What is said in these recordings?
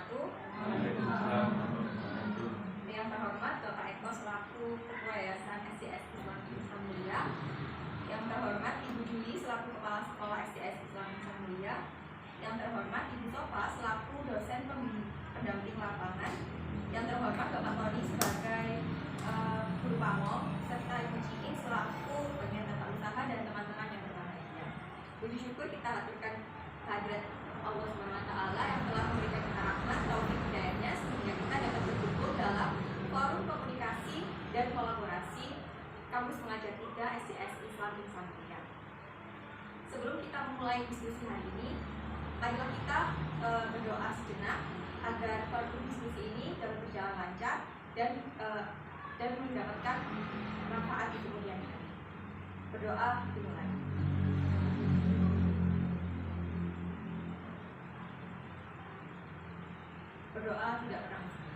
wabarakatuh. Yang terhormat Bapak Eko selaku Ketua Yayasan SDS Islam Insan Mulia, yang terhormat Ibu Juli selaku Kepala Sekolah SDS Islam Insan Mulia, yang terhormat Ibu Sofa selaku dosen pendamping lapangan, yang terhormat Bapak Tony sebagai guru pamong, serta Ibu Cikin selaku bagian tata usaha dan teman-teman yang berbahagia. Puji syukur kita haturkan kehadirat Allah SWT yang telah memberikan kita rahmat, taufik hidayahnya sehingga kita dapat berkumpul dalam forum komunikasi dan kolaborasi Kampus Pengajar 3 SDS Islam Insan Mulia. Sebelum kita memulai diskusi hari ini, marilah kita berdoa sejenak agar forum diskusi ini dapat berjalan lancar dan mendapatkan manfaat di kemudian hari. Berdoa dimulai. Berdoa tidak pernah mesti.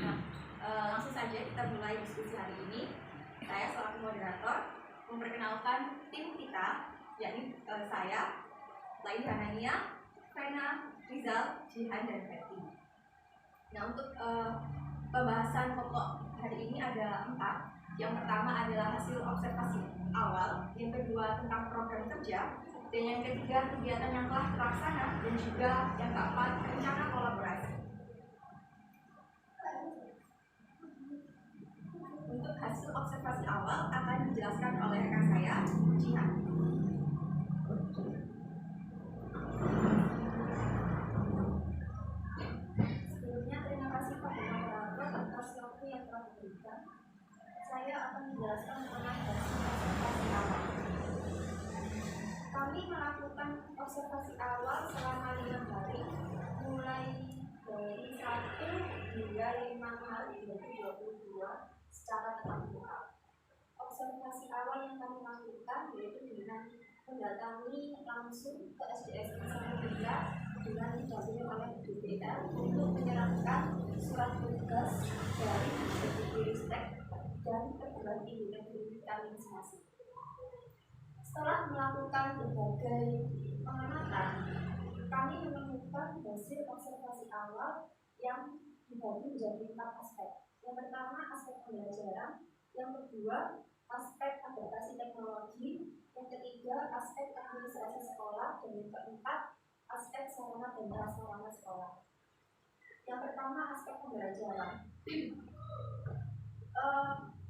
Nah, langsung saja kita mulai diskusi hari ini. Saya selaku moderator memperkenalkan tim kita, yakni saya, Laili Hanania, Fena, Rizal, Jihan, dan Betty. Nah, untuk pembahasan pokok hari ini ada 4. Yang pertama adalah hasil observasi awal, yang kedua tentang program kerja, dan yang ketiga kegiatan yang telah terlaksana, dan juga yang keempat rencana kolaborasi. Untuk hasil observasi awal akan dijelaskan oleh rekan saya, Jihan. Sebelumnya terima kasih kepada moderator atas waktu yang telah diberikan. Saya akan menjelaskan mengenai hasil observasi awal. Kami melakukan observasi awal selama 5 hari, mulai dari 1 hingga 5 Maret 2022 secara tatap muka. Observasi awal yang kami lakukan yaitu dengan mendatangi langsung ke SDS Islam Mulia dengan didampingi oleh DPR untuk menyerahkan surat tugas dari Ristek dan perguruan tinggi negeri kami masing-masing. Setelah melakukan berbagai pengamatan, kami menemukan hasil observasi awal yang dibagi menjadi 4 aspek. Yang pertama, aspek pembelajaran. Yang kedua, aspek adaptasi teknologi. Yang ketiga, aspek administrasi sekolah. Dan yang keempat, aspek sarana dan prasarana sekolah. Yang pertama, aspek pembelajaran.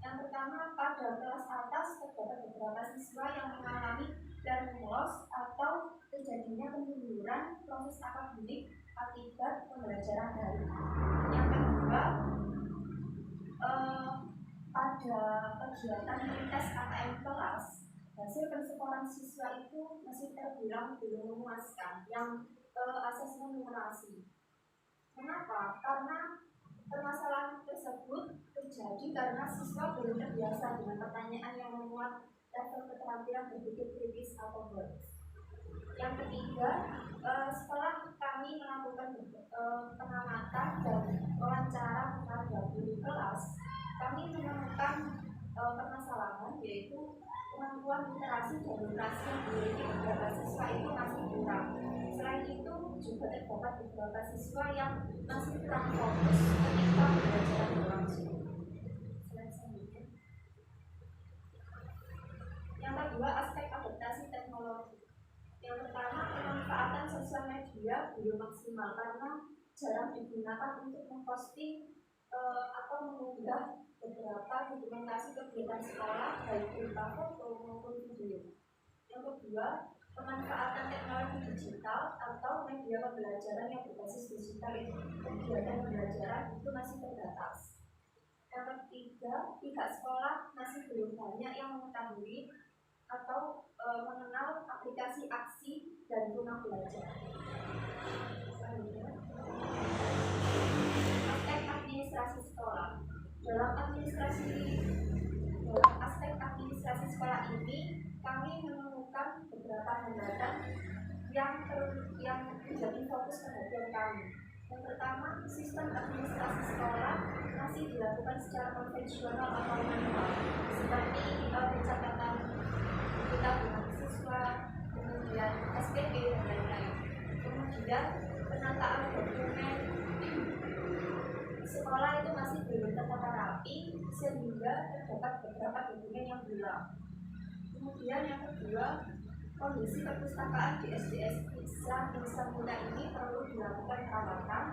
Yang pertama, pada kelas atas terdapat beberapa siswa yang mengalami learning loss atau terjadinya kemunduran proses akademik akibat pembelajaran daring. Yang kedua, pada kegiatan tes KKM kelas, hasil pensekolah siswa itu masih terbilang belum memuaskan, yang asesmen numerasi. Kenapa? Karena permasalahan tersebut terjadi karena siswa belum terbiasa dengan pertanyaan yang memuat level keterampilan berpikir kritis atau BERT. Yang ketiga, setelah kami melakukan pengamatan dan wawancara terhadap guru kelas, kami menemukan permasalahan yaitu kemampuan literasi dan literasi yang dimiliki beberapa siswa itu masih kurang. Selain itu juga terdapat beberapa siswa yang masih kurang fokus ketika belajar berlangsung. Selanjutnya, yang kedua, aspek adaptasi teknologi. Yang pertama, pemanfaatan sosial media belum maksimal karena jarang digunakan untuk memposting atau mengunggah beberapa dokumentasi kegiatan sekolah baik berupa foto maupun video. Yang kedua, pemanfaatan teknologi digital atau media pembelajaran yang berbasis digital itu kegiatan pembelajaran itu masih terbatas. Yang ketiga, pihak sekolah masih belum banyak yang mengetahui atau mengenal aplikasi aksi dan rumah belajar. Selanjutnya, aspek administrasi sekolah. Dalam aspek administrasi sekolah ini, kami menemukan beberapa hambatan yang menjadi fokus perhatian kami. Yang pertama, sistem administrasi sekolah masih dilakukan secara konvensional atau manual, seperti pencatatan kita dengan siswa, kemudian SPP dan lain-lain. Kemudian penataan dokumen sekolah itu masih belum tertata rapi sehingga terdapat beberapa dokumen yang hilang. Kemudian yang kedua, kondisi perpustakaan di SDN Desa Muda ini perlu dilakukan perawatan,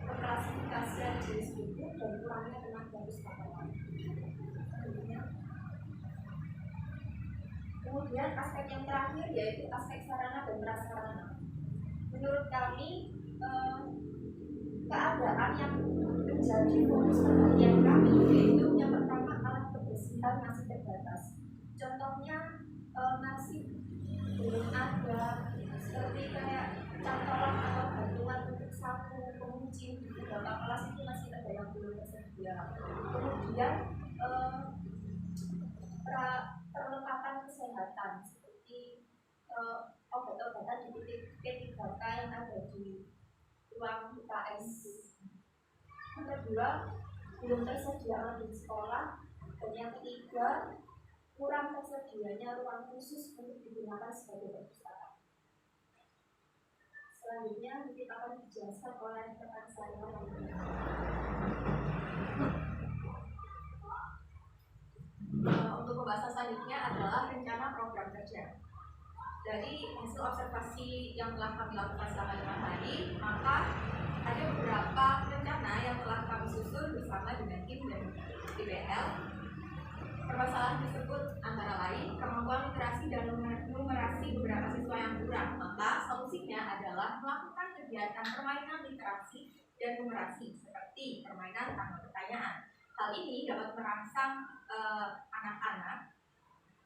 pengklasifikasian jenis buku dan kurangnya tenaga perpustakaan. Kemudian aspek yang terakhir yaitu aspek sarana dan prasarana. Menurut kami keadaan yang menjadi fokus perhatian kami yaitu yang pertama alat kebersihan masih terbatas. Contohnya masih belum ada seperti kayak cantolan atau bantuan untuk sapu pengunci di beberapa kelas itu masih ada yang belum tersedia. Kemudian perlengkapan kesehatan seperti obat-obatan di titik P3K yang ada di ruang UKS. Yang kedua, belum tersedia alat di sekolah. Dan yang ketiga, kurang tersedianya ruang khusus untuk digunakan sebagai perpustakaan. Selanjutnya kita akan dijelaskan oleh rekan saya. Untuk pembahasan selanjutnya adalah rencana program kerja. Dari hasil observasi yang telah kami lakukan selama 5 hari, maka ada beberapa rencana yang telah kami susun bersama dengan tim dan DPL. Permasalahan tersebut antara lain kemampuan literasi dan numerasi beberapa siswa yang kurang. Maka solusinya adalah melakukan kegiatan permainan literasi dan numerasi seperti permainan tangga pertanyaan. Hal ini dapat merangsang anak-anak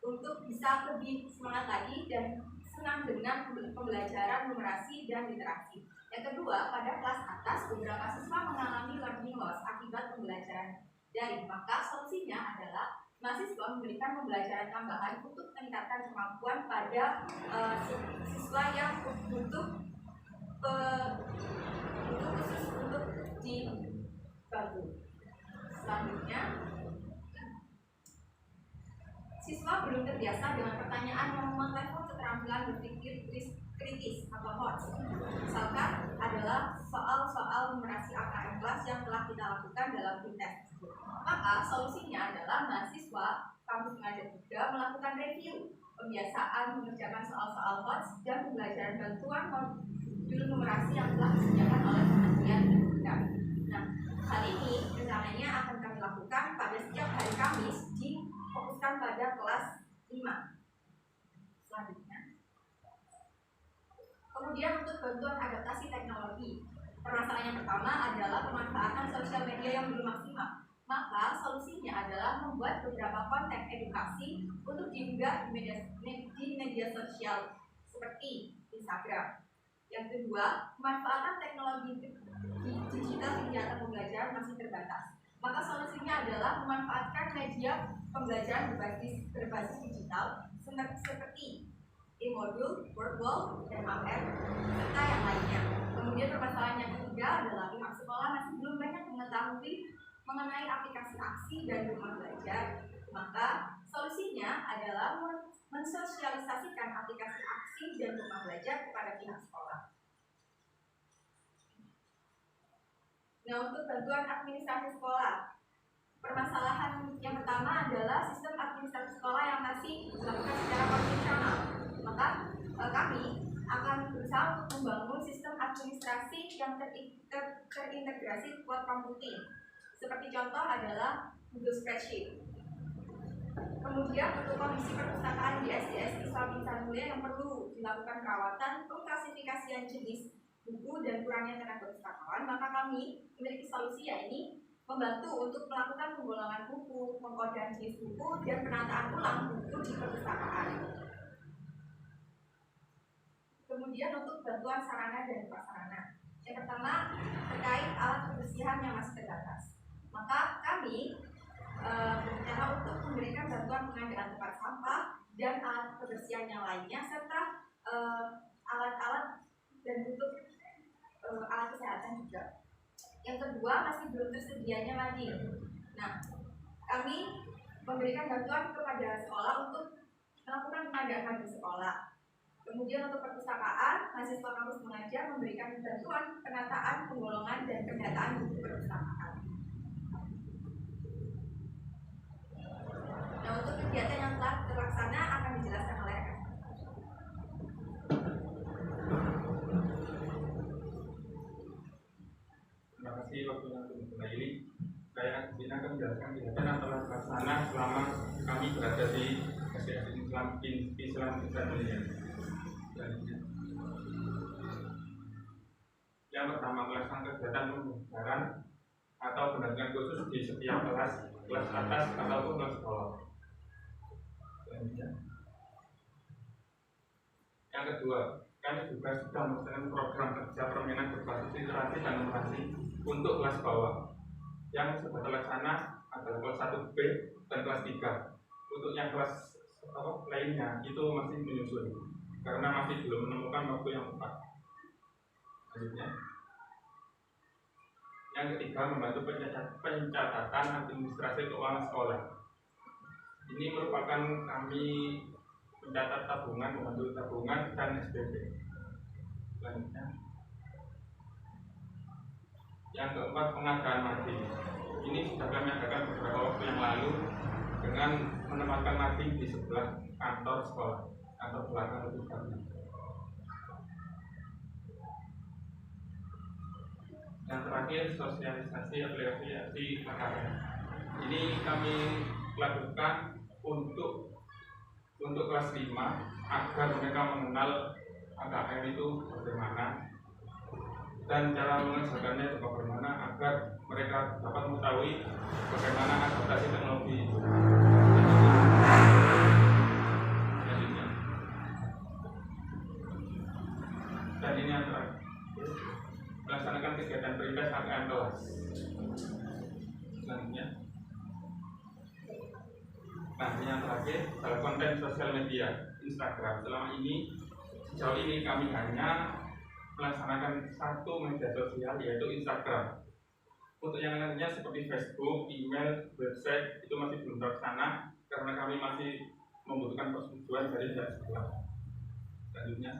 untuk bisa lebih semangat lagi dan senang dengan pembelajaran numerasi dan literasi. Yang kedua, pada kelas atas beberapa siswa mengalami learning loss akibat pembelajaran daring. Maka solusinya adalah mahasiswa memberikan pembelajaran tambahan untuk meningkatkan kemampuan pada siswa yang butuh khusus untuk dibantu. Selanjutnya, siswa belum terbiasa dengan pertanyaan yang melevel keterampilan berpikir kritis atau HOTS. Misalkan adalah soal-soal numerasi AKM kelas yang telah kita lakukan dalam tim tes. Maka solusinya adalah mahasiswa kampus mengajar juga melakukan review pembiasaan mengerjakan soal-soal HOTS dan pembelajaran bantuan modul numerasi yang telah disediakan oleh Kementerian Pendidikan. Nah, hal ini rencananya akan kami lakukan pada setiap hari Kamis difokuskan pada kelas 5. Selanjutnya, kemudian untuk bantuan adaptasi teknologi, permasalahan yang pertama adalah pemanfaatan sosial media yang belum maksimal. Maka solusinya adalah membuat beberapa konten edukasi untuk diunggah di media sosial seperti Instagram. Yang kedua, pemanfaatan teknologi digital di kegiatan pembelajaran masih terbatas. Maka solusinya adalah memanfaatkan media pembelajaran berbasis digital seperti e-modul, Wordwall, dan AR, serta yang lainnya. Kemudian permasalahan yang ketiga adalah pihak sekolah masih belum banyak mengetahui mengenai aplikasi aksi dan rumah belajar. Maka solusinya adalah mensosialisasikan aplikasi aksi dan rumah belajar kepada pihak sekolah. Nah, untuk bantuan administrasi sekolah, permasalahan yang pertama adalah sistem administrasi sekolah yang masih dilakukan secara konvensional. Maka kami akan berusaha untuk membangun sistem administrasi yang terintegrasi cloud computing. Seperti contoh adalah Google Spreadsheet. Kemudian untuk kondisi perpustakaan di SDS Islam Insan Mulia yang perlu dilakukan perawatan, pengklasifikasian jenis buku dan kurangnya tenaga pustakawan, maka kami memiliki solusi, yaitu membantu untuk melakukan penggolongan buku, pengkodean jenis buku, dan penataan ulang buku di perpustakaan. Kemudian untuk bantuan sarana dan prasarana. Yang pertama terkait alat kebersihan yang masih terbatas. Maka kami berencana untuk memberikan bantuan pengadaan tempat sampah dan alat kebersihan yang lainnya, serta alat-alat dan bentuk alat kesehatan juga. Yang kedua, masih belum tersedianya mading. Nah, kami memberikan bantuan kepada sekolah untuk melakukan pengadaan mading sekolah. Kemudian untuk perpustakaan, mahasiswa kampus mengajar memberikan bantuan penataan, penggolongan, dan pendataan buku perpustakaan. Nah, untuk kegiatan yang telah terlaksana akan dijelaskan oleh rekan. Terima kasih waktunya untuk mulai ini. Saya akan menjelaskan kegiatan yang telah terlaksana selama kami berada di SDN Islam Indonesia. Yang pertama, melaksanakan kegiatan pembelajaran atau pendampingan khusus di setiap kelas atas ataupun kelas bawah. Yang kedua, kami juga sudah melaksanakan program kerja permainan berbasis literasi dan numerasi untuk kelas bawah. Yang sudah terlaksana adalah kelas 1B dan kelas 3. Untuk yang kelas lainnya itu masih menyusun karena masih belum menemukan waktu yang tepat. Selanjutnya, yang ketiga, membantu pencatatan administrasi keuangan sekolah. Ini merupakan kami mencatat tabungan, membantu tabungan dan SPP. Selanjutnya, yang keempat, pengadaan mading. Ini sudah kami adakan beberapa waktu yang lalu dengan menempatkan mading di sebelah kantor sekolah, kantor belakang lebih tepatnya. Yang terakhir, sosialisasi aplikasi KKN. Ini kami lakukan untuk kelas 5 agar mereka mengenal KKN itu bagaimana dan cara mengerjakannya juga bagaimana agar mereka dapat mengetahui bagaimana adaptasi teknologi itu. Selanjutnya, dan ini yang terakhir, melaksanakan kegiatan perintis KKN kelas. Selanjutnya, nah ini yang terakhir adalah konten sosial media Instagram. Sejauh ini kami hanya melaksanakan satu media sosial, yaitu Instagram. Untuk yang lainnya seperti Facebook, email, website itu masih belum terlaksana karena kami masih membutuhkan persetujuan dari pihak sekolah. Selanjutnya,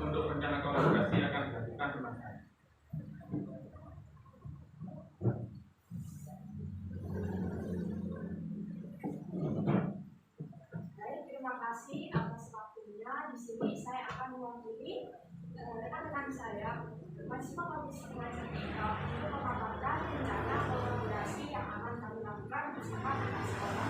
untuk rencana kolaborasi akan dilakukan dengan saya. Baik, terima kasih atas waktunya. Di sini saya akan mewakili rekan-rekan saya, mahasiswa kampus pengajar kita, untuk memaparkan rencana kolaborasi yang akan kami lakukan bersama dengan sekolah.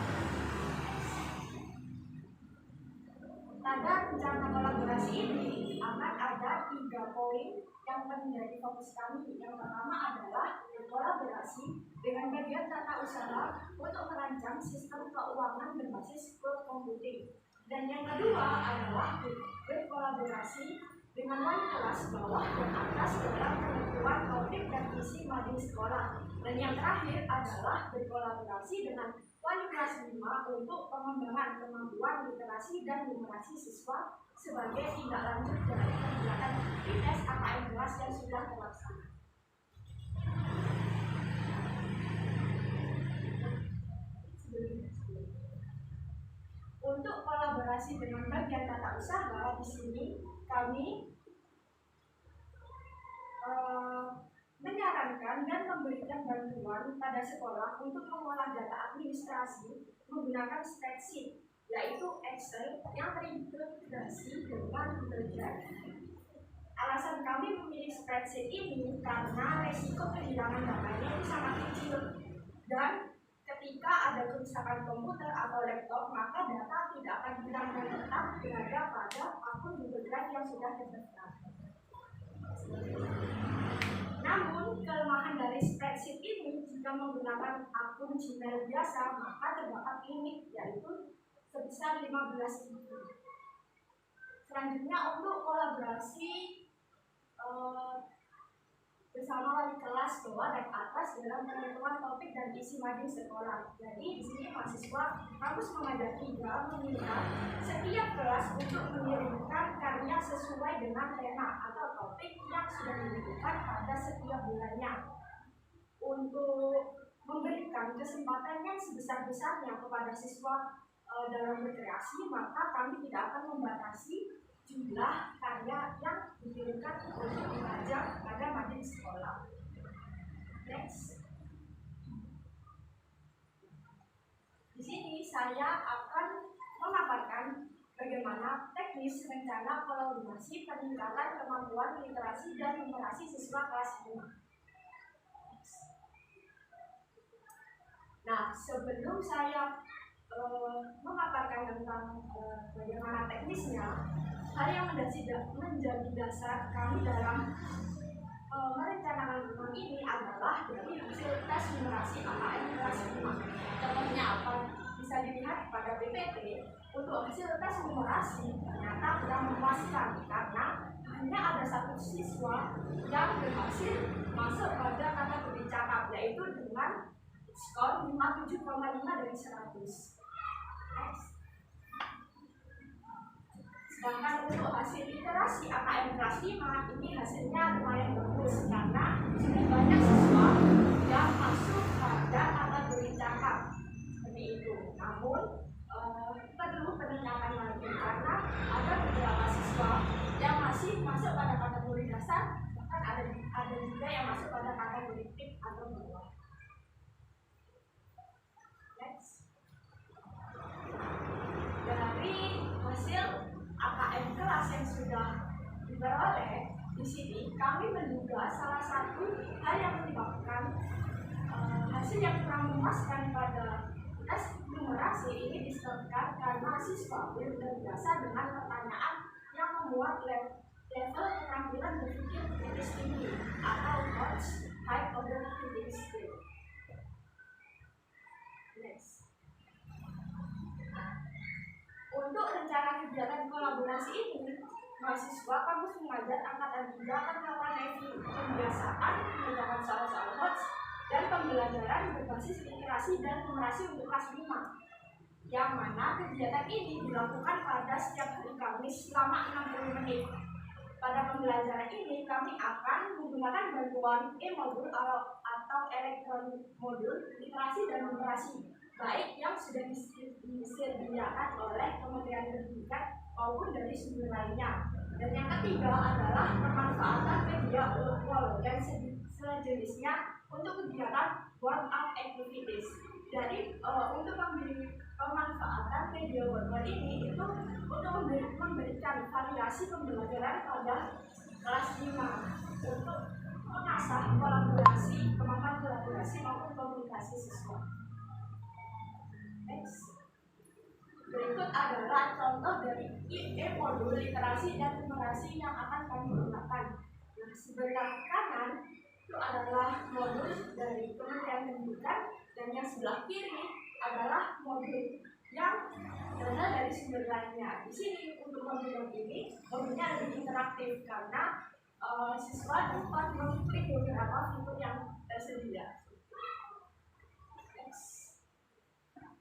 Pada rencana kolaborasi ini akan ada 3 poin yang menjadi fokus kami. Yang pertama adalah berkolaborasi dengan bagian tata usaha untuk merancang sistem keuangan berbasis cloud computing. Dan yang kedua adalah berkolaborasi dengan wali kelas bawah dan atas dalam penentuan topik dan isi mading sekolah. Dan yang terakhir adalah berkolaborasi dengan wali kelas 5 untuk pengembangan kemampuan literasi dan numerasi siswa sebagai tindak lanjut dari kegiatan tes KKN kelas yang sudah terlaksana. Untuk kolaborasi dengan bagian tata usaha, di sini kami menyarankan dan memberikan bantuan pada sekolah untuk mengolah data administrasi menggunakan spreadsheet, yaitu Excel yang terintegrasi dengan Google Drive. Alasan kami memilih spreadsheet ini karena resiko kehilangan datanya itu sangat kecil, dan ketika ada kerusakan komputer atau laptop, maka data tidak akan hilang dan tetap berada pada akun Google Drive yang sudah terdaftar. Namun, kelemahan dari spreadsheet ini jika menggunakan akun Gmail biasa, maka terdapat limit, yaitu sebesar 15.000. Selanjutnya, untuk kolaborasi bersama wali kelas bawah dan atas dalam penentuan topik dan isi mading sekolah. Jadi di sini mahasiswa kampus mengajar 3 meminta setiap kelas untuk mengirimkan karya sesuai dengan tema atau topik yang sudah ditentukan pada setiap bulannya, untuk memberikan kesempatan yang sebesar-besarnya kepada siswa dalam berkreasi, maka kami tidak akan membatasi jumlah karya yang dikirimkan untuk dipajang pada majelis sekolah. Next. Di sini saya akan memaparkan bagaimana teknis rencana kolaborasi peningkatan kemampuan literasi dan numerasi siswa kelas 5. Nah, sebelum saya memaparkan tentang bagaimana teknisnya, hal yang menjadi dasar kami dalam merencanakan program ini adalah dari hasil tes numerasi AKM kelas 5. Contohnya apa? Bisa dilihat pada PPT. Untuk hasil tes numerasi ternyata kurang memuaskan karena hanya ada satu siswa yang berhasil masuk pada kategori cakap, yaitu dengan skor 57,5 dari 100. Sedangkan untuk hasil literasi AKM kelas 5 ini hasilnya lumayan bagus karena sudah banyak siswa yang masuk pada kategori cakap seperti itu. Namun perlu peningkatan lagi karena ada beberapa siswa yang masih masuk pada kategori dasar, bahkan ada juga yang masuk pada kategori tip atau bawah. Next. Dari hasil AKM kelas yang sudah diperoleh, di sini kami menduga salah satu hal yang menyebabkan hasil yang kurang memuaskan pada tes numerasi ini disebabkan karena siswa belum terbiasa dengan pertanyaan yang memuat level keterampilan berpikir kritis tinggi atau HOTS, High Order Thinking Skill. Next. Untuk rencana kegiatan kolaborasi ini, mahasiswa kampus mengajar angkatan 3 akan melakukan pembiasaan mengerjakan soal-soal HOTS dan pembelajaran berbasis literasi dan numerasi untuk kelas 5, yang mana kegiatan ini dilakukan pada setiap hari Kamis selama 60 menit. Pada pembelajaran ini kami akan menggunakan bantuan e-modul atau elektronik modul literasi dan numerasi, baik yang sudah disediakan oleh Kementerian Pendidikan maupun dari sumber lainnya. Dan yang ketiga adalah pemanfaatan media wall dan sejenisnya untuk kegiatan warm up activities. Jadi untuk pemanfaatan media wall ini itu untuk memberikan variasi pembelajaran pada kelas 5 untuk mengasah kemampuan kolaborasi maupun komunikasi siswa. Next. Berikut adalah contoh dari e-modul literasi dan numerasi yang akan kami gunakan. Nah, sebelah kanan itu adalah modul dari Kementerian Pendidikan dan yang sebelah kiri adalah modul yang berasal dari sumber lainnya. Di sini untuk modul ini modulnya lebih interaktif karena siswa dapat mengklik beberapa fitur yang tersedia.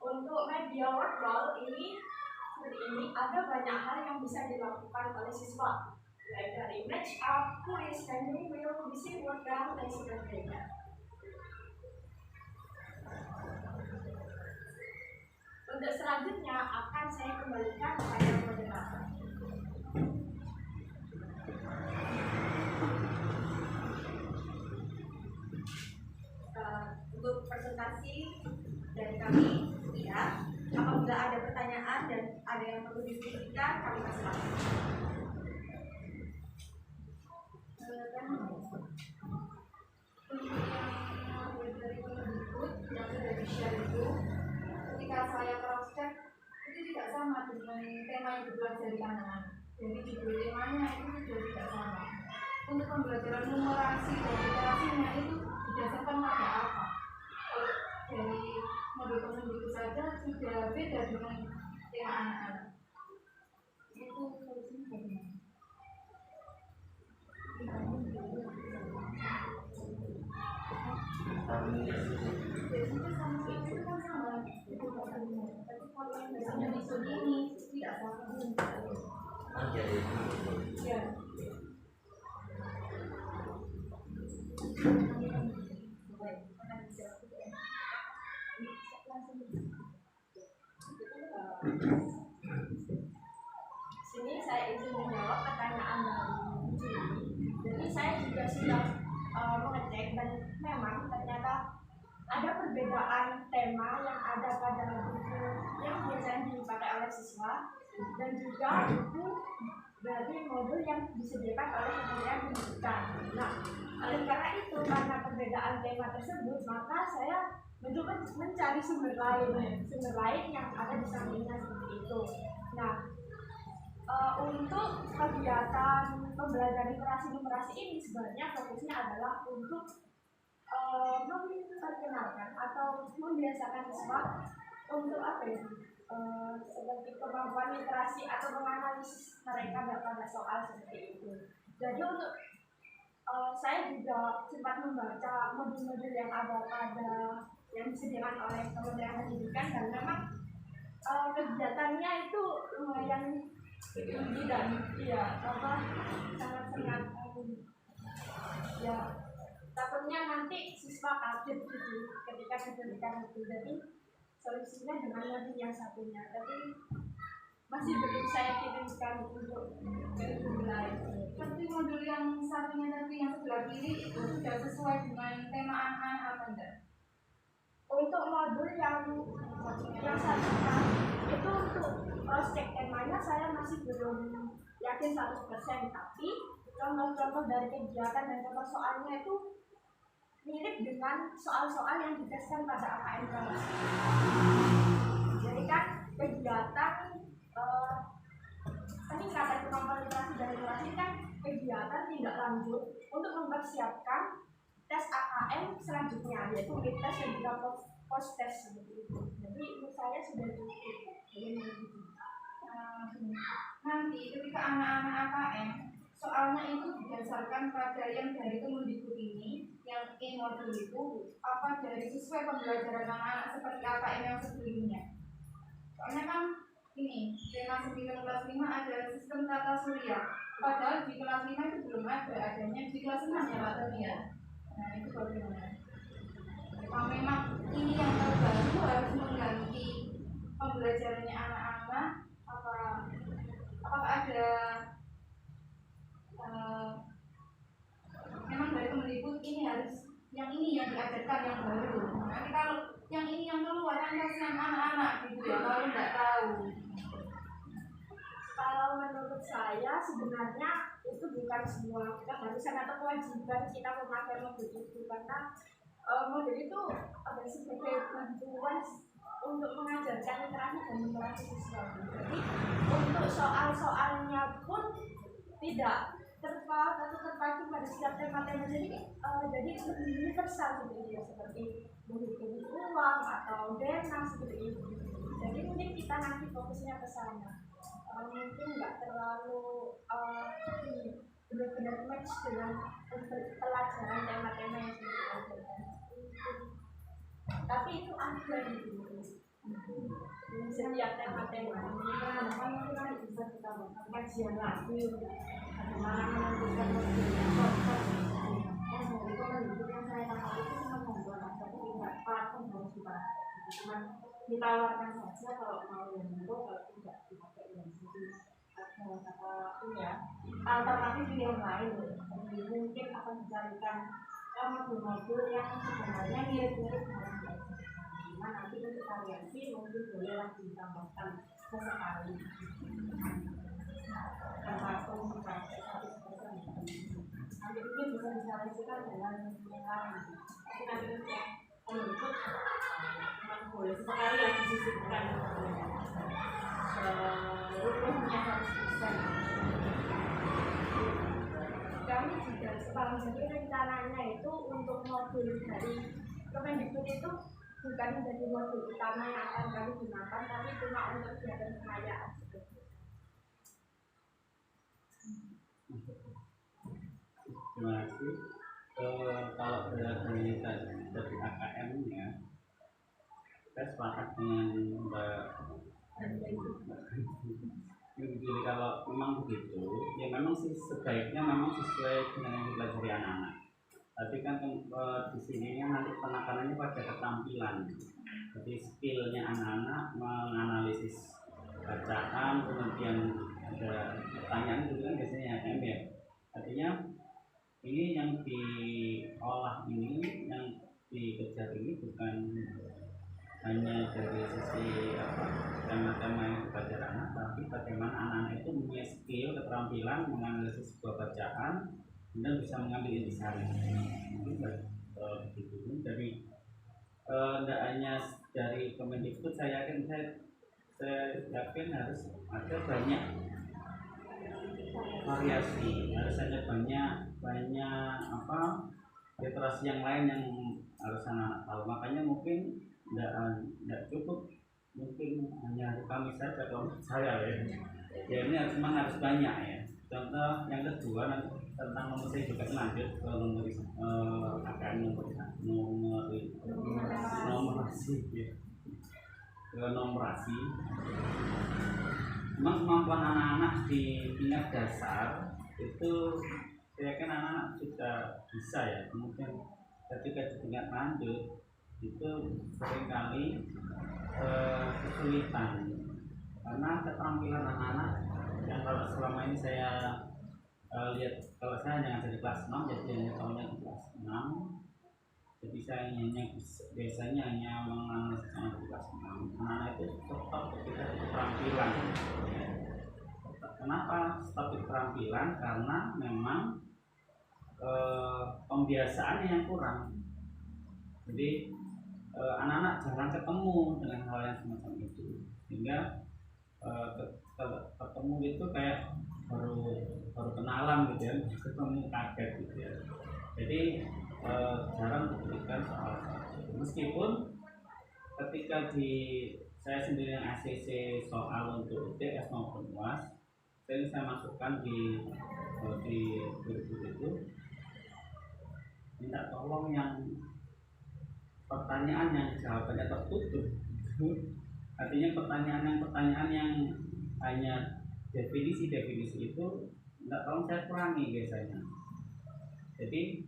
Untuk media workflow ini seperti ini, ada banyak hal yang bisa dilakukan oleh siswa, mulai dari match up, quiz, dan review, misi workdown, dan sebagainya. Untuk selanjutnya akan saya kembalikan kepada moderator. Untuk presentasi dari kami, ya, apabila ada pertanyaan dan ada yang perlu diskusikan, kami persilakan. Dari berikut yang sudah di-share itu, ketika saya cross-check itu tidak sama dengan tema yang dipelajari anak-anak. Jadi judul temanya itu sudah tidak sama. Untuk pembelajaran numerasi dan literasinya itu didasarkan pada apa? Dari modul tersebut saja sudah beda dengan tema anak-anak. Itu solusinya bagaimana? Biasanya sama itu kan sama, itu bahasanya. Tapi kalau yang biasanya metode ini tidak sama. Ya. sudah mengecek dan memang ternyata ada perbedaan tema yang ada pada buku yang biasanya dipakai oleh siswa dan juga buku dari modul yang disediakan oleh Kementerian Pendidikan. Nah, oleh karena itu, karena perbedaan tema tersebut, maka saya mencoba mencari sumber lain yang ada di sampingnya seperti itu. Nah, untuk kegiatan pembelajaran literasi ini sebenarnya fokusnya adalah untuk memperkenalkan atau membiasakan siswa untuk apa ya, seperti kemampuan literasi atau menganalisis mereka pada soal seperti itu. Jadi untuk saya juga sempat membaca modul-modul yang ada pada yang disediakan oleh Kementerian Pendidikan dan memang kegiatannya itu lumayan tinggi dan sangat ya takutnya nanti siswa kaget gitu ketika diberikan itu. Jadi solusinya dengan modul yang satunya, tapi masih belum saya kirimkan untuk ke lain. Seperti modul yang satunya tadi yang sebelah kiri itu sudah sesuai dengan tema anak-anak apa enggak? Untuk modul yang satunya itu untuk prospek temanya saya masih belum yakin 100%, tapi contoh-contoh dari kegiatan dan contoh soalnya itu mirip dengan soal-soal yang diteskan pada AKM kelas. Jadi kan kegiatan peningkatan kemampuan literasi dan literasi kan kegiatan tindak lanjut untuk mempersiapkan tes AKM selanjutnya, yaitu unit tes dan juga post tes seperti itu. Jadi menurut saya sudah cukup. Nanti ketika anak-anak AKM soalnya itu berdasarkan pada yang dari Kemendikbud ini, yang modul itu apa dari sesuai pembelajaran anak-anak seperti AKM yang sebelumnya. Soalnya kan ini tema 9 kelas 5 ada sistem tata surya, padahal di kelas 5 itu belum adanya di kelas 6 ya Pak tadi ya. Nah itu bagaimana? Kalau memang ini yang terbaru harus mengganti pembelajarannya anak-anak, apakah ada memang dari Kemendikbud ini harus yang ini yang diajarkan yang baru. Nanti kalau yang ini yang keluar kan kasihan anak-anak gitu ya kalau nggak tahu. Kalau menurut saya sebenarnya itu bukan sebuah keharusan atau kewajiban kita memakai modul itu, karena modul itu ada sebagai bantuan untuk mengajarkan literasi dan literasi siswa. Jadi untuk soal-soalnya pun tidak terpaut atau terpacu pada setiap tema-tema, jadi lebih universal seperti menghitung uang atau dana seperti itu. Jadi mungkin kita nanti fokusnya ke sana. Mungkin nggak terlalu benar-benar match dengan pelajaran tema-tema yang sudah diajarkan. Tapi itu ada gitu. Setiap tema-tema mungkin bisa kita kajian lagi bagaimana menentukan modulnya. Modul yang saya tangkap itu cuma membuat, tapi tidak platform harus kita cuma ditawarkan saja kalau mau yang itu, kalau tidak dipakai yang itu. Ada kata ini ya, alternatif yang lain mungkin akan dicarikan modul-modul yang sebenarnya mirip-mirip dengan biasa. Cuma nanti untuk variasi mungkin bolehlah ditambahkan sesekali. Satu nanti mungkin bisa disalurkan dengan yang lain. Tapi nanti untuk boleh sekali yang disisipkan rupiahnya 100%. Kami juga sekarang jadi rencananya itu untuk modul dari Kemendikbud itu bukan menjadi modul utama yang akan kami gunakan, tapi cuma untuk kegiatan pengayaan. Terima kasih. Kalau dari AKM ya, saya sepakat dengan Mbak. Jadi kalau memang begitu, ya memang sih sebaiknya memang sesuai dengan yang dipelajari anak-anak. Tapi kan di sini nanti penekanannya pada keterampilan, jadi skillnya anak-anak menganalisis bacaan, kemudian ada pertanyaan itu kan biasanya AKM ya. Artinya ini yang diolah ini, yang dikejar ini bukan hanya dari sisi tema-tema yang dibaca anak, tapi bagaimana anak-anak itu punya skill, keterampilan menganalisis sebuah bacaan dan bisa mengambil intisari. Mungkin begitu. Jadi tidak hanya dari Kemendikbud, saya yakin harus ada banyak variasi, harus ada banyak literasi yang lain yang harus anak-anak tahu. Makanya mungkin tidak cukup mungkin hanya hari Kamis saja kalau menurut saya ya. Ya ini harus banyak ya. Contoh yang kedua nanti tentang nomor saya juga lanjut ke nomorasi. Memang kemampuan anak-anak di tingkat dasar itu saya yakin anak-anak sudah bisa ya. Kemudian ketika di tingkat lanjut itu seringkali kesulitan karena keterampilan anak-anak yang kalau selama ini saya lihat, kalau saya hanya ngajar di kelas 6, jadi hanya tahunya di kelas 6, jadi saya biasanya hanya menganalisis di kelas 6. Anak-anak itu tetap ketika keterampilan. Kenapa stop di keterampilan? Karena memang pembiasaannya yang kurang. Jadi anak-anak jarang ketemu dengan hal yang semacam itu, sehingga ketemu itu kayak baru kenalan gitu ya, ketemu kaget gitu ya. Jadi jarang diberikan soal itu. Meskipun ketika saya sendiri yang ACC soal untuk UTS maupun UAS, saya masukkan di kurikulum itu, minta tolong yang pertanyaan yang jawabannya tertutup. Artinya pertanyaan yang hanya definisi itu tidak tolong saya kurangi biasanya. Jadi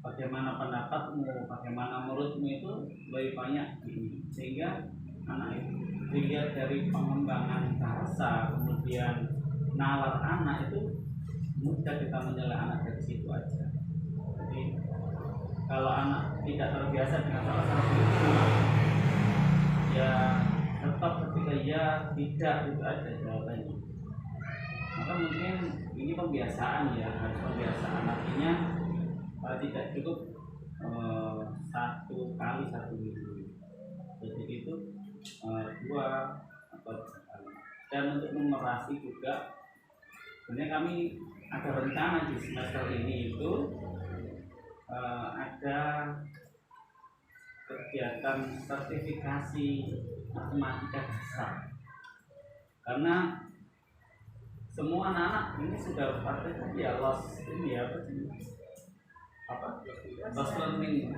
bagaimana pendapatmu, bagaimana menurutmu itu lebih banyak ini, sehingga anak itu dilihat dari pengembangan bahasa, kemudian nalar anak itu mudah kita menilai anak dari situ aja. Jadi kalau anak tidak terbiasa dengan soal-soal itu, ya tetap ketika ya tidak itu aja jawabannya. Maka mungkin ini pembiasaan ya, harus pembiasaan, artinya tidak cukup 1 kali 1 minggu. Jadi itu 2 atau 3 kali. Dan untuk numerasi juga, sebenarnya kami ada rencana di semester ini itu ada kegiatan sertifikasi matematika dasar, karena semua anak-anak ini sudah praktek ya lost learning,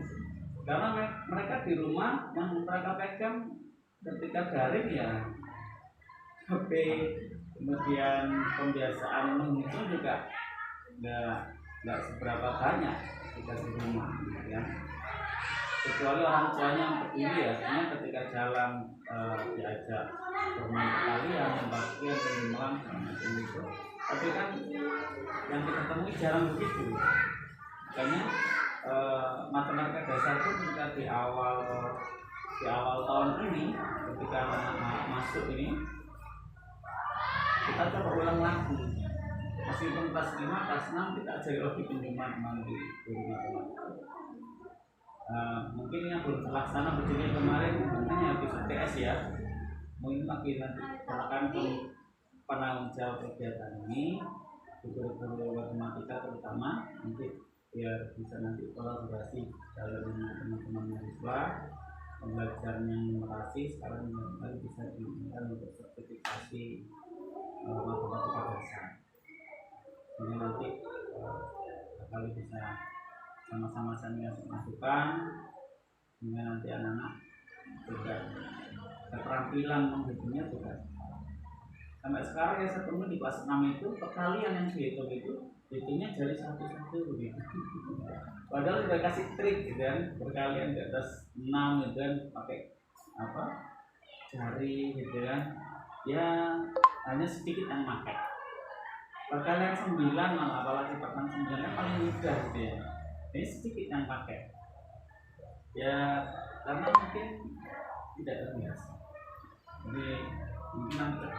karena mereka di rumah yang mereka pegang ketika daring ya HP, kemudian pembiasaan menghitung juga nggak seberapa banyak ketika di rumah ya. Kecuali orang tuanya yang peduli ya, karena ketika jalan diajak bermain kalian, membagian, menimbang macam itu. Tapi kan yang kita temui jarang begitu. Makanya matematika dasar pun ketika di awal tahun ini, ketika anak masuk ini, kita coba ulang lagi. Meskipun kelas 5, kelas 6 kita ajari lagi pinjaman di guru matematika. Mungkin yang belum terlaksana begini kemarin hanya habis UTS ya. Mungkin lagi nanti akan penanggung jawab kegiatan ini, guru-guru matematika terutama, nanti biar bisa nanti kolaborasi dalam teman-teman mahasiswa, pembelajaran yang numerasi sekarang bisa digunakan untuk sertifikasi matematika dasar. Ini nanti kali bisa sama-sama saya masukkan, sehingga nanti anak-anak juga keterampilan menghitungnya juga. Sampai sekarang ya saya temui di kelas 6 itu perkalian yang dihitung itu hitungnya jari 1 begitu. Padahal udah kasih trik gitu kan, perkalian di atas 6 gitu kan, pakai jari gitu kan. Ya hanya sedikit yang pakai. Bahkan yang 9 malah, apalagi bahkan 9 yang paling mudah gitu ya. Ini sedikit yang pakai. Ya karena mungkin tidak terbiasa. Jadi mungkin nanti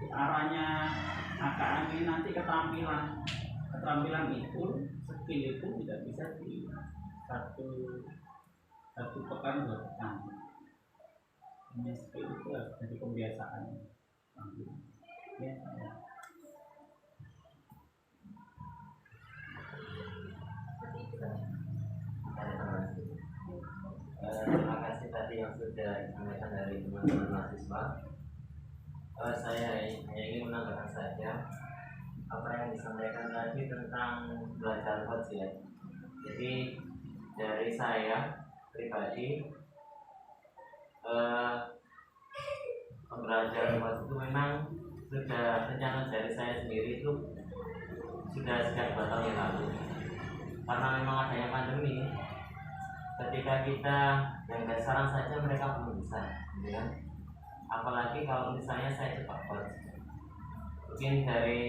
arahnya AKM ini nanti keterampilan itu, skill itu tidak bisa di satu pekan 2 pekan. Ini skill itu harus jadi kebiasaan. Ya, ya. Terima kasih tadi yang sudah disampaikan dari teman-teman mahasiswa. Saya hanya ingin menambahkan saja apa yang disampaikan tadi tentang belajar coach ya. Jadi dari saya pribadi pembelajaran coach itu memang sudah rencana dari saya sendiri itu sudah sejak 2 tahun yang lalu. Karena memang adanya pandemi, ketika kita yang dasar saja mereka belum bisa, gitu kan? Apalagi kalau misalnya saya cepat coach. Mungkin dari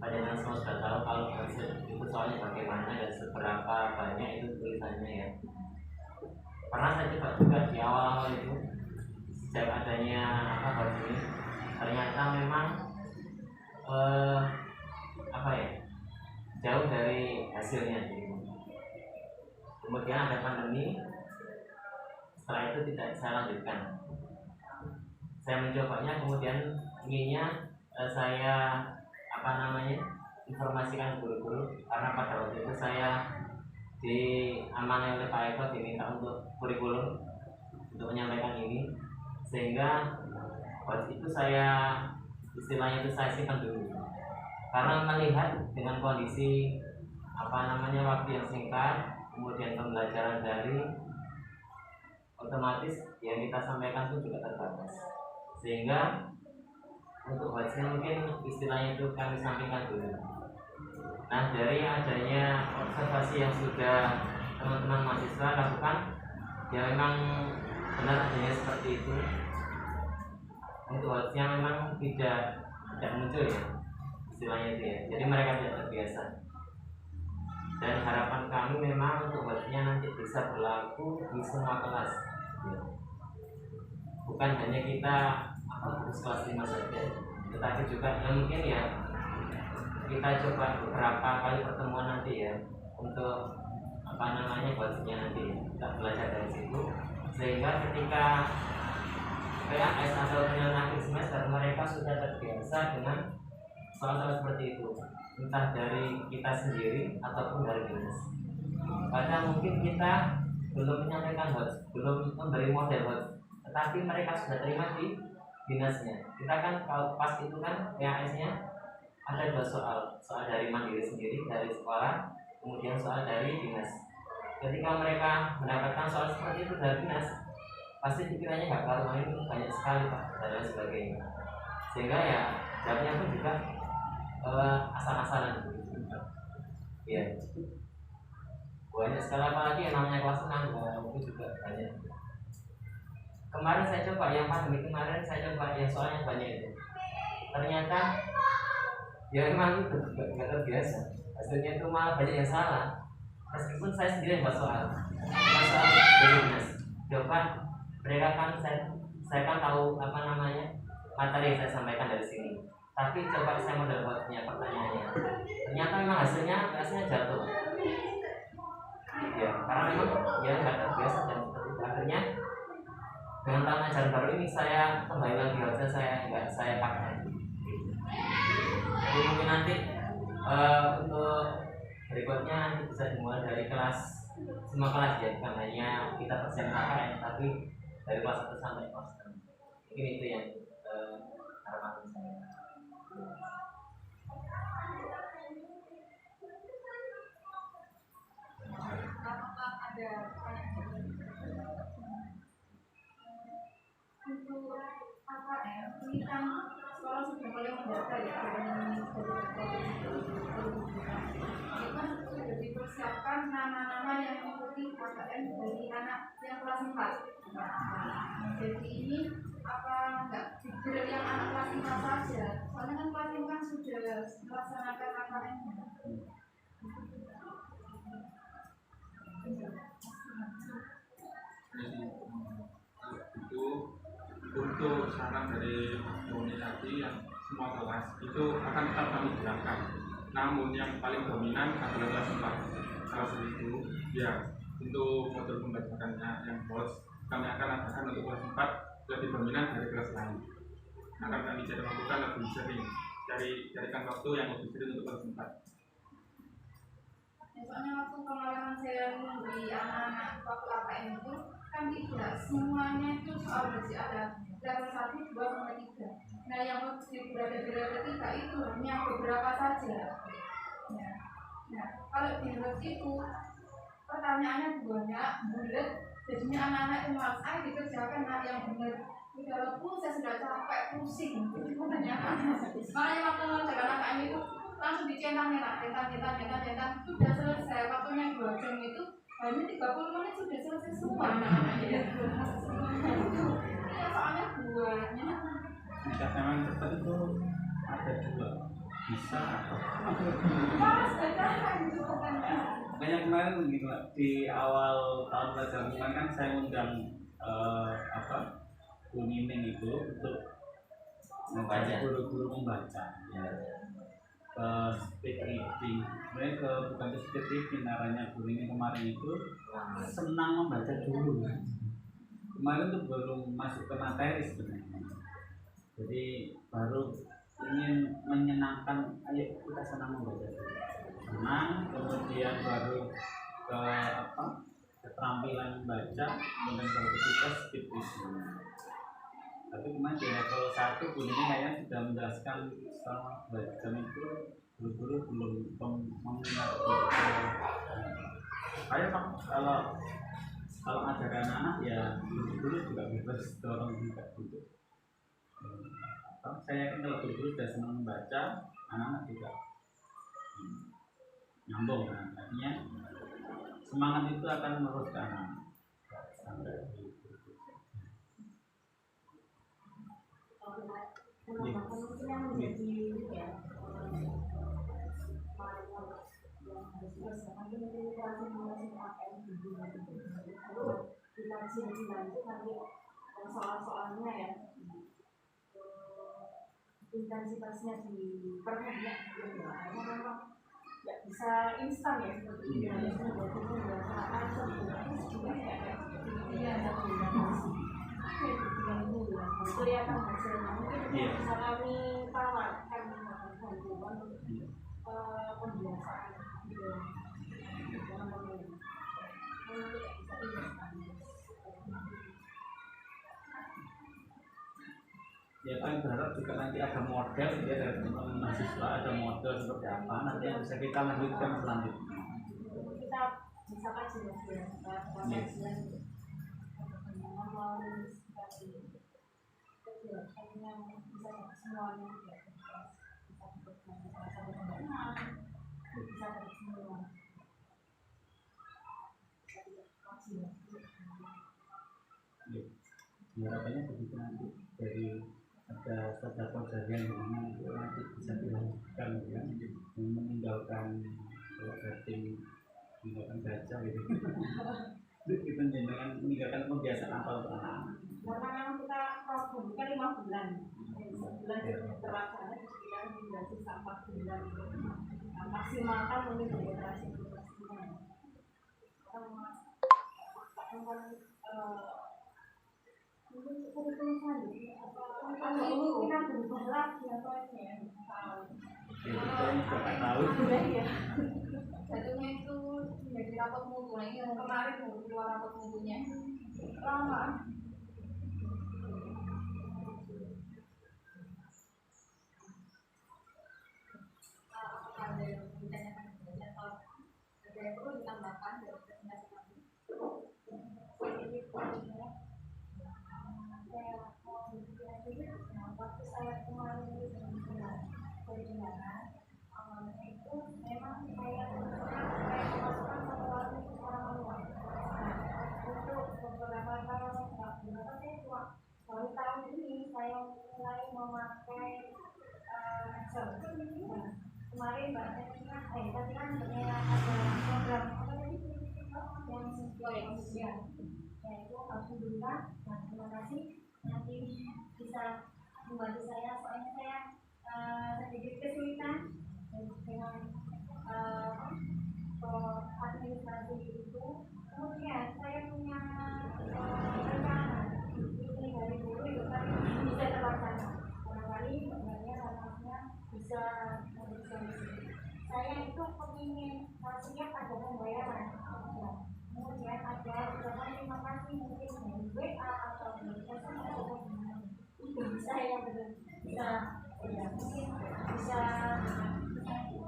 panjenengan semua sudah tahu kalau itu soalnya bagaimana dan seberapa banyak itu tulisannya ya. Pernah saya coba juga di awal-awal itu sejak adanya coach ini, ternyata memang jauh dari hasilnya gitu. Kemudian ada pandemi, setelah itu tidak saya lanjutkan. Saya mencobanya, kemudian inginnya saya informasikan guru-guru, karena pada waktu itu saya diamanai oleh Pak Eko diminta untuk kurikulum untuk menyampaikan ini, sehingga waktu itu saya istilahnya itu saya simpan dulu. Karena melihat dengan kondisi waktu yang singkat, kemudian pembelajaran daring, otomatis yang kita sampaikan itu juga terbatas. Sehingga untuk wajibnya mungkin istilahnya itu kami sampaikan dulu. Nah, dari adanya observasi yang sudah teman-teman mahasiswa lakukan, ya memang benar adanya seperti itu. Untuk wajibnya memang tidak muncul ya, istilahnya itu ya. Jadi mereka tidak terbiasa. Dan harapan kami memang untuk wajibnya nanti bisa berlaku di semua kelas ya. Bukan hanya kita fokus kelas 5 saja, tetapi juga mungkin ya kita coba beberapa kali pertemuan nanti ya, untuk wajibnya nanti kita belajar dari situ, sehingga ketika PAS atau penilaian akhir semester mereka sudah terbiasa dengan soal-soal seperti itu, entah dari kita sendiri ataupun dari dinas. Padahal mungkin kita belum menyampaikan hots, belum memberi model hots, tetapi mereka sudah terima di dinasnya. Kita kan kalau pas itu kan PAS-nya ada 2 soal dari mandiri sendiri dari sekolah, kemudian soal dari dinas. Ketika mereka mendapatkan soal seperti itu dari dinas, pasti pikirannya nggak karuan, ini banyak sekali Pak dan lain sebagainya, sehingga ya jawabnya pun juga asal-asalan gitu. Ya banyak sekali, apalagi yang namanya kelas 6 itu juga banyak. Kemarin saya coba yang pandemi kemarin, saya coba yang soalnya banyak itu, ternyata ya memang itu nggak terbiasa, hasilnya itu malah banyak yang salah, meskipun saya sendiri yang buat soal dari dinas. Coba mereka kan saya kan tahu materi yang saya sampaikan dari sini, tapi coba saya model buatnya pertanyaannya, ternyata memang hasilnya jatuh ya, karena memang ya nggak terbiasa dan seperti itu. Akhirnya dengan tahun ajaran baru ini saya kembali lagi harusnya saya pakai. Jadi mungkin nanti untuk berikutnya nanti bisa dimulai dari kelas, semua kelas ya, bukan hanya kita persiapan KKN, tapi dari kelas 1 sampai kelas 6. Mungkin itu yang harapan saya. Apakah ada untuk KKN ini kan sekolah sudah mulai mendata ya, itu kan sudah dipersiapkan nama-nama yang mengikuti KKN dari anak yang kelas 4. Jadi ini apa enggak diberi yang anak kelas 5 saja? Soalnya kan kelas 5 kan sudah melaksanakan KKN-nya. Itu untuk saran dari komunikasi yang semua kelas itu akan tetap kami jalankan. Namun yang paling dominan adalah kelas 4. Kelas itu ya untuk modul pembelajarannya yang bos kami akan adakan untuk kelas 4 lebih dominan dari kelas lain. Akan kami jadi lakukan lebih sering carikan waktu yang lebih sering untuk kelas 4. Soalnya waktu pengalaman saya di anak-anak waktu APM itu kan tidak semuanya itu soal besi ada level 1, 2, sampai 3. Nah yang berada di level 3 itu hanya beberapa saja. Ya. Nah kalau di level itu pertanyaannya banyak, bulat, jadinya anak-anak itu malas, dikerjakan yang benar. Walaupun saya sudah capek, pusing, jadi pertanyaan. Makanya waktu mengerjakan AKM itu langsung dicentang, sudah selesai. Waktunya 2 jam itu hanya 30 menit sudah selesai semua anak-anaknya. Ya soalnya buahnya. Jika memang cepat itu ada 2, bisa atau Pas bacaan itu katanya. makanya kemarin gitu Pak, di awal tahun pelajaran kemarin kan saya undang Bu Nining itu untuk Membaca. guru-guru membaca Ya. ke speed reading. Sebenarnya bukan ke speed reading, naranya Bu Nining kemarin itu senang membaca dulu. Kemarin tuh belum masuk ke materi sebenarnya. Jadi baru ingin menyenangkan, ayo kita senang membaca dulu. Senang, kemudian baru ke keterampilan membaca, kemudian kalau ketiga speed reading. Tapi kemarin di level 1 Bu Nining kayaknya sudah menjelaskan selama belajar itu guru-guru belum mengingat kayak kalau ajaran anak ya guru-guru juga bebas dorong juga gitu. Saya yakin kalau guru-guru sudah senang membaca, anak-anak juga nyambung kan. Artinya semangat itu akan meneruskan sampai Mungkin yang menjadi ya dikaji lebih lanjut nanti soal-soalnya ya intensitasnya diperbanyak karena memang nggak bisa instan ya seperti ini harus menjadi pembiasaan sebenarnya juga ya ada kelihatan hasilnya mungkin bisa kami tawarkan bantuan untuk pembiasaan gitu dalam pemilihan tidak bisa instan. Ya kami berharap juga nanti ada model ya dari teman-teman mahasiswa, ada model seperti apa nanti yang bisa kita lanjutkan selanjutnya. Kita bisa kaji ya kajian melalui kegiatan yang bisa semuanya bisa dari semua. Harapannya begitu nanti dari ada saudara-saudara yang itu nanti bisa dilanjutkan ya, meninggalkan kalau setting meninggalkan baca gitu. Kita jangan meninggalkan kebiasaan apa untuk anak-anak. Karena memang kita program bukan 5 bulan, sebulan itu terlaksana di sekitar 3 sampai 4 bulan. Nah, maksimalkan mungkin durasi maksimal. Mungkin kurikulum selanjutnya atau ini kita berubah lagi atau ini ya? Kita ini juga tahu. Ya. Jatuhnya itu menjadi rapot mutu. Nah ini yang kemarin keluar rapot mutunya lama. Ada yang ditanyakan atau ada yang perlu ditambahkan dari presentasi kami? Waktu saya kemarin perjalanan itu memang saya memasukkan satu orang luar untuk beberapa hal ada pembayaran. Ya. Kemudian ada ucapan terima kasih mungkin dari WA atau dari pesan atau itu bisa ya benar bisa ya mungkin bisa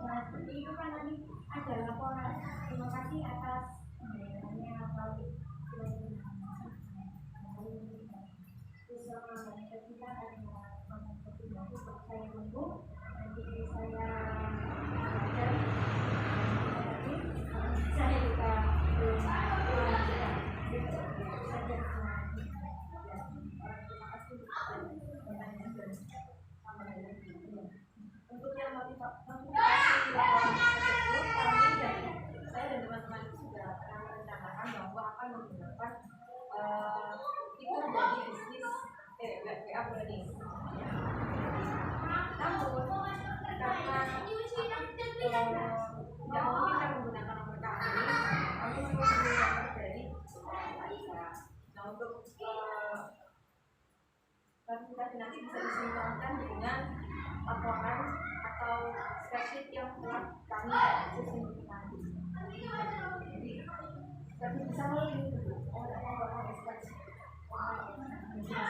nah seperti itu kan nanti ada laporan terima kasih atas pembayarannya atau bisa ketika ada seperti itu saya tunggu nanti saya saya juga untuk yang motivasi laporan tersebut kami dari saya dan teman-teman sudah merencanakan bahwa akan menggunakan itu dari bisnis WA Burning. Namun karena tidak mungkin menggunakan nomor kami cuma menggunakan dari saja. Nah untuk klarifikasi nanti bisa disinkronkan dengan laporan atau spreadsheet yang telah kami susun nanti. Jadi kami bisa melalui orang spreadsheet. Bisa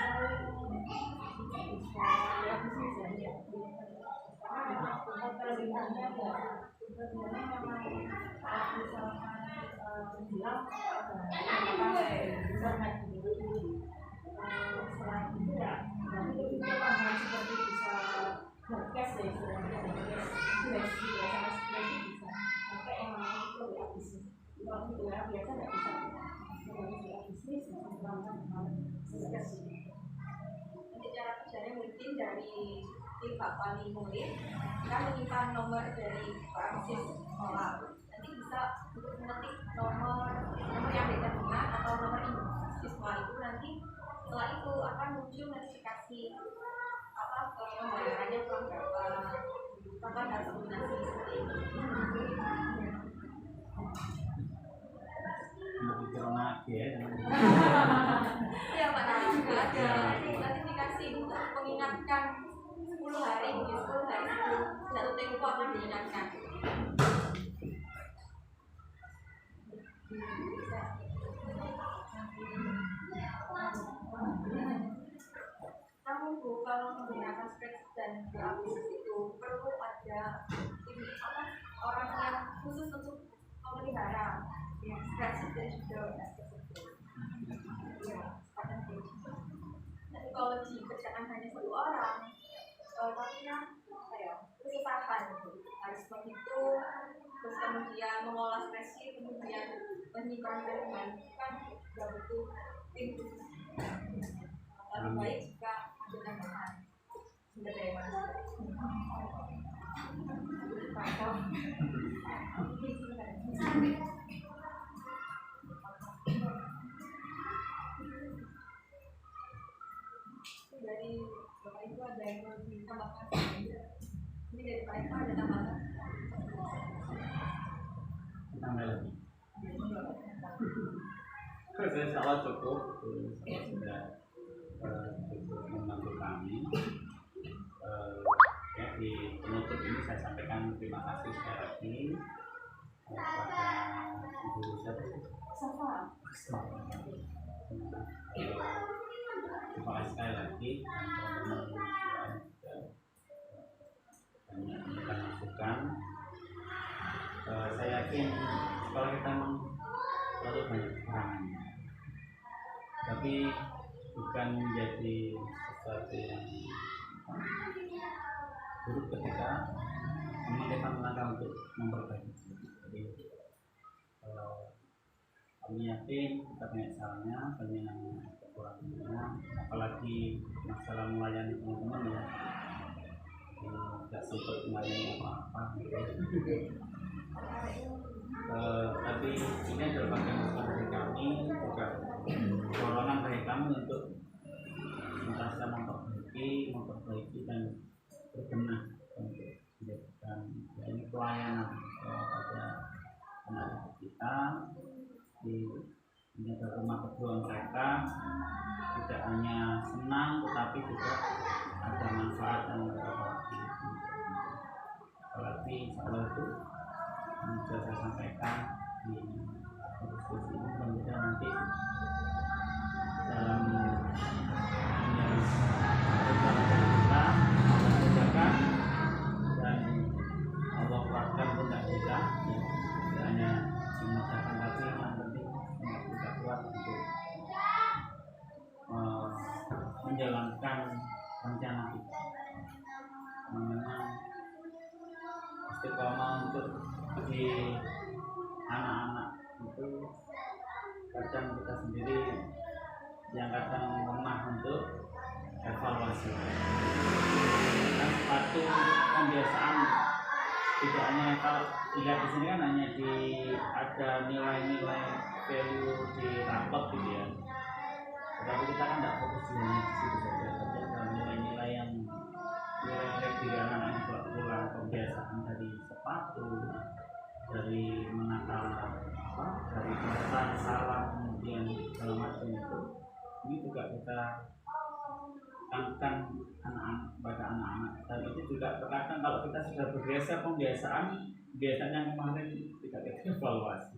kelebihannya kelebihannya memang misalkan bilang selain itu ya nanti kita tambahan seperti bisa broadcast ya istilahnya broadcast itu ya sama seperti bisa pakai yang namanya itu ya bisnis kalau itu ya biasa nggak bisa ya bisnis mengembangkan broadcast ini nanti cara kerjanya mungkin dari tim Pak Pani Murid kita menyimpan nomor dari Pak Asis sekolah nanti bisa untuk mengetik nomor yang determinan atau nomor siswa itu nanti setelah itu akan muncul notifikasi apa pembayarannya berapa kapan harus lunasi seperti itu. Lebih corona ya. Ya Pak nanti juga ada notifikasi untuk mengingatkan 10 hari mungkin 10 hari sebelum jatuh tempo akan diingatkan. Namun Bu, kalau menggunakan spreadsheet dan bisnis itu perlu ada orang yang khusus untuk memelihara spreadsheet dan juga tersebut. Ya, nanti kalau dikerjakan hanya satu orang, takutnya kesusahan harus menghitung, terus kemudian mengolah spreadsheet, kemudian menyimpan dokumen kan nggak butuh tim khusus. Lebih baik jika ada tambahan sumber daya manusia. Dari Bapak itu ada yang mau ditambahkan? Ini dari Pak Eka ada tambahan? Tambah lagi. Saya salah cukup, saya sudah cukup membantu kami. Ya, di penutup ini saya sampaikan terima kasih sekali lagi kepada Ibu siapa sih? Terima kasih sekali lagi banyak memberikan masukan. Saya yakin sekolah kita memang terlalu banyak kekurangannya, tapi bukan menjadi sesuatu yang buruk ketika memang kita melangkah untuk memperbaiki. Jadi kami yakin kita banyak salahnya, banyak kekurangannya, apalagi masalah melayani teman-teman ya tidak sempat melayani apa-apa gitu. Tapi ini adalah bagian dari kami juga dorongan bagi kami untuk merasa memperbaiki dan berbenah untuk menjadikan ya, ini pelayanan kepada anak kita di menjaga rumah kedua mereka tidak hanya senang tetapi juga ada manfaat yang mereka apalagi insya Allah itu sudah saya sampaikan di diskusi ini, kemudian nanti dalam kita Allah kerjakan dan Allah kuatkan pundak kita, ya, tidak hanya dimudahkan tapi yang penting kita kuat untuk menjalankan rencana kita. Memang istiqomah untuk di anak-anak itu kadang kita sendiri yang kadang lemah untuk evaluasi. Dan satu pembiasaan tidak hanya kalau dilihat di sini kan hanya ada nilai-nilai value di rapot gitu ya. Tetapi kita kan tidak fokus hanya di situ saja, tapi ada nilai-nilai yang nilai-nilai diri anak-anak juga pulang, kebiasaan dari sepatu, dari menakal dari pesan salam, kemudian segala macam itu. Ini juga kita tekankan anak-anak pada anak-anak, dan itu juga terkadang kalau kita sudah bergeser pembiasaan yang kemarin tidak kita evaluasi,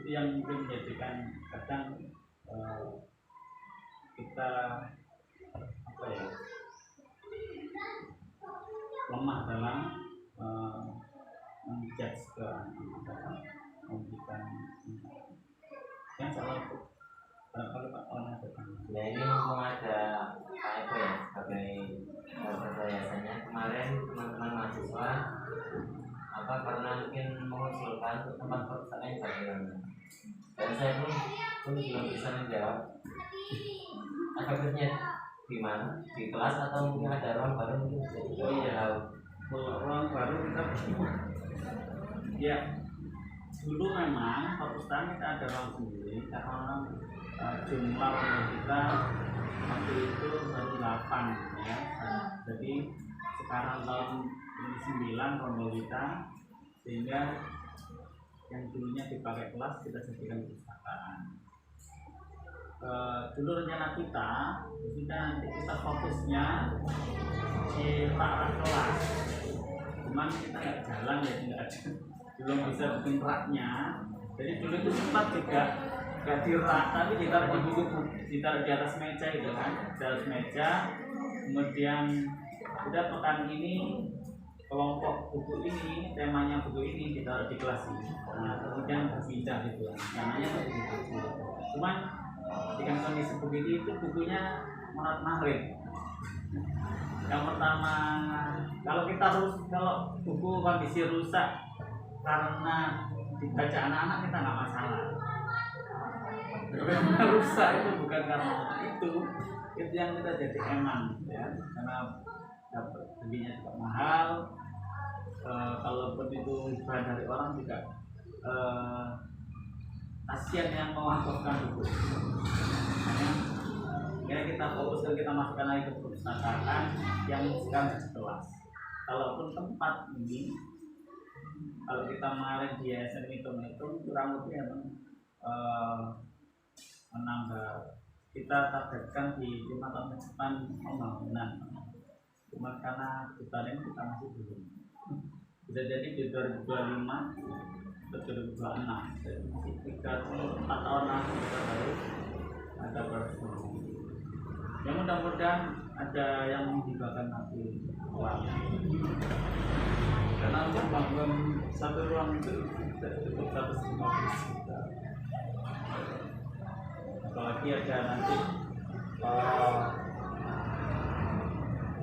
itu yang mungkin menjadikan kadang kita lemah dalam menjudge ke anak-anak, memberikan yang salah itu. Kalau Pak Ona ya ini mumpung ada Pak Eko ya sebagai yayasannya, kemarin teman-teman mahasiswa karena mungkin mengusulkan untuk tempat perpustakaan bagian, dan saya pun belum bisa menjawab efektifnya di mana, di kelas atau mungkin ada ruang baru mungkin bisa juga tahu. Kalau ruang baru kita ya dulu memang perpustakaan kita ada ruang sendiri karena jumlah rumah kita waktu itu baru 8 ya. Jadi sekarang tahun ini 9 rombol kita, sehingga yang dulunya dipakai kelas kita jadikan perpustakaan. Dulu rencana kita nanti kita fokusnya di rak kelas, cuman kita nggak jalan ya, belum bisa bikin raknya. Jadi dulu itu sempat juga gak di rak, tapi ditaruh di buku, ditaruh di atas meja itu kan, di atas meja. Kemudian udah pekan ini kelompok buku ini, temanya buku ini ditaruh di kelas ini. Nah, kemudian berpindah gitu, namanya buku. Cuman dengan kondisi begini itu bukunya menarik. Yang pertama, kalau buku kondisi rusak karena dibaca anak-anak kita nggak masalah. Memang rusak itu bukan karena itu yang kita jadi eman ya, karena dapat belinya juga mahal. Kalaupun itu bahan dari orang juga kasihan yang mewakafkan buku. Makanya kita fokuskan, kita masukkan lagi ke perpustakaan yang sekarang di kelas. Kalaupun tempat ini, kalau kita kemarin di yayasan hitung-hitung kurang lebih menambah, kita targetkan di 5 tahun ke depan pembangunan. Cuma karena kita masih belum. Bisa jadi di 2025 atau 2026, jadi masih 3-4 tahun lagi kita baru ada performa. Ya mudah-mudahan ada yang menghibahkan nanti uang. Karena untuk bangun satu ruang itu tidak cukup 150 juta. Apalagi ada nanti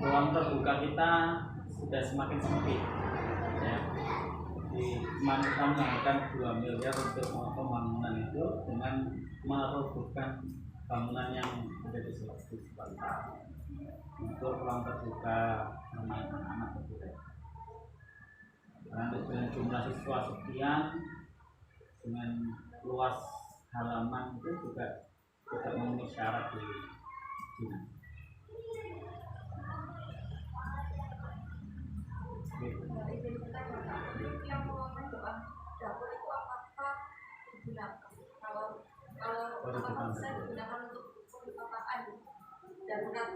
ruang terbuka kita sudah semakin sempit ya. Kemarin kita menganggarkan 2 miliar untuk pembangunan itu dengan merobohkan bangunan yang ada di Sulawesi Selatan untuk ruang terbuka bermain anak-anak itu. Karena dengan jumlah siswa sekian, dengan luas halaman itu juga tidak memenuhi syarat di China. Yang mengenai doa dapur itu apakah digunakan? Apakah bisa digunakan untuk perpustakaan darurat?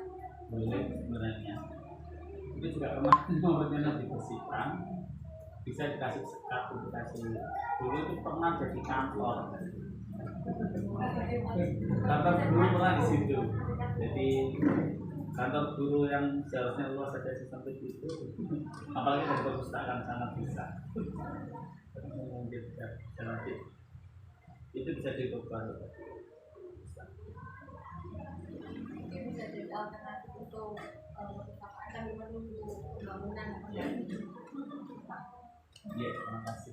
Boleh sebenarnya. Itu juga kemarin nomornya dibersihkan. bisa dikasih kartu, dikasih dulu itu pernah jadi kantor guru pernah di situ. Jadi kantor guru yang seharusnya luas saja sistem itu, apalagi dari perpustakaan sangat bisa. Mungkin nanti itu bisa diubah. Mungkin bisa jadi alternatif untuk perpustakaan sambil menunggu pembangunan. Iya, terima kasih.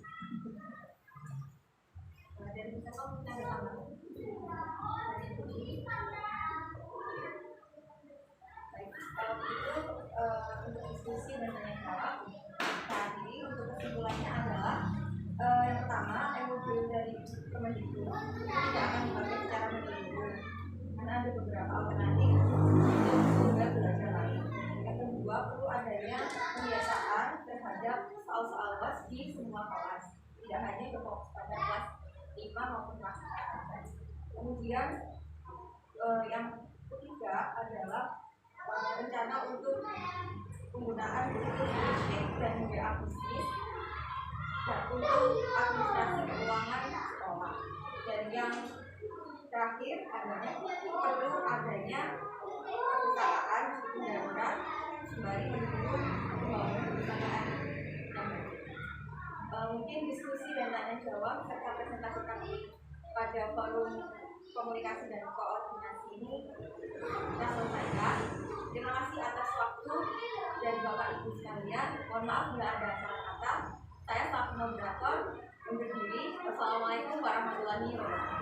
Dari kita kok kita bersama. Baik, kalau begitu untuk diskusi dan tanya jawab tadi untuk kesimpulannya adalah yang pertama MOU dari Kemendikbud tidak akan dipakai secara menyeluruh karena ada beberapa alternatif untuk sumber belajar lain. Yang kedua perlu adanya pembiasaan terhadap soal-soal UAS di semua kelas, tidak hanya berfokus pada kelas 5 maupun kelas 4. Kemudian yang ketiga adalah rencana untuk penggunaan situs fisik dan media bisnis dan untuk administrasi keuangan sekolah. Dan yang terakhir adanya perlu adanya perusahaan darurat sembari menunggu pembangunan perusahaan yang baru. Mungkin diskusi dan tanya jawab serta presentasi kami pada forum komunikasi dan koordinasi ini kita selesaikan. Terima kasih atas waktu dan Bapak Ibu sekalian. Mohon maaf bila ada salah kata. Saya selaku moderator undur diri. Wassalamualaikum warahmatullahi wabarakatuh.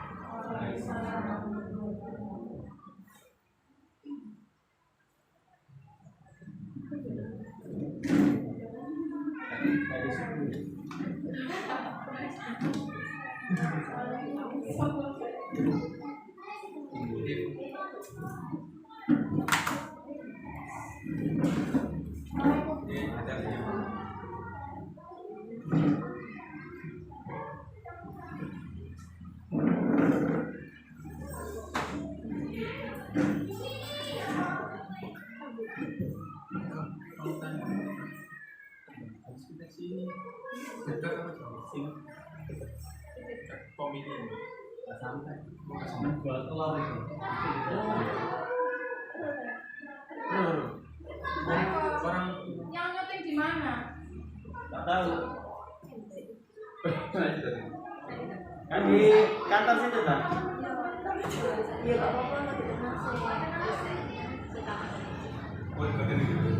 Komite Sampai jual telur itu. orang Yang nyuting di mana? Tak tahu. Kan di kantor situ kan? Ya, Bapak-bapak, oh,